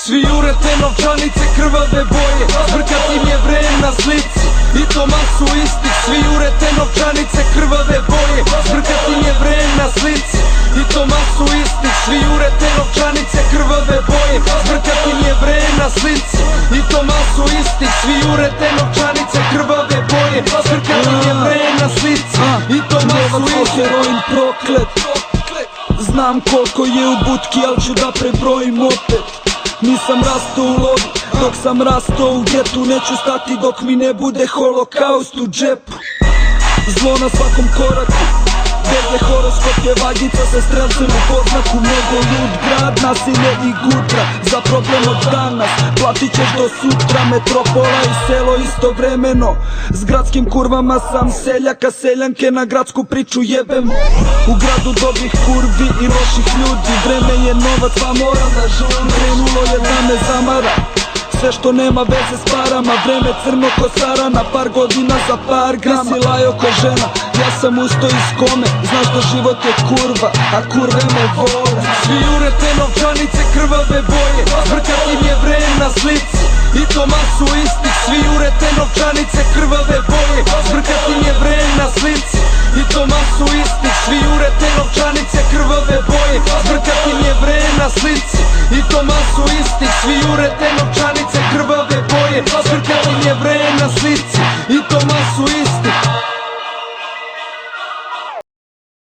Svi jurete novčanice krvave boje, zbrkat im je vrem na slici i to masu istih. Svi jurete novčanice krvave boje, zbrkat im je vrem na slici i to masu istih. Svi jurete novčanice krvave boje, zbrkat im je vrem na slici i to masu istih. Svi jurete novčanice krvave boje, zbrkat im je vrem na slici i to masu istih. Heroin proklet, znam koliko je u butki, al ću da prebrojim opet. Nisam rastao u lovi, dok sam rastao u getu. Neću stati dok mi ne bude holokaust u džepu. Zlo na svakom koraku, BG horoskop je vagica sa strelcem u poznaku. Mnogo ljud grad, nasilje i gutra, za problem od danas platit ćeš do sutra. Metropola i selo istovremeno, s gradskim kurvama sam seljaka, seljanke na gradsku priču jebem. U gradu dobrih kurvi i loših ljudi, vreme je novac pa moram da žurim. Krenulo je da me zamara sve što nema veze s parama, vreme crno kosara na par godina za par grama. Ti si lajo ko žena, ja sam usto iz kome, znaš da život je kurva, a kurve me vole. Svi jurete novčanice krvave boje, zbrkat im je vrem na slici i to masu istih. Svi jurete novčanice krvave boje, zbrkat im je vrem na slici i to masu istih. Svi jurete novčanice krvave boje, zbrkat im je vrem na slici i to masu istih. Svi jurete novčanice krvave boje, zbrkat im je vrem na slici i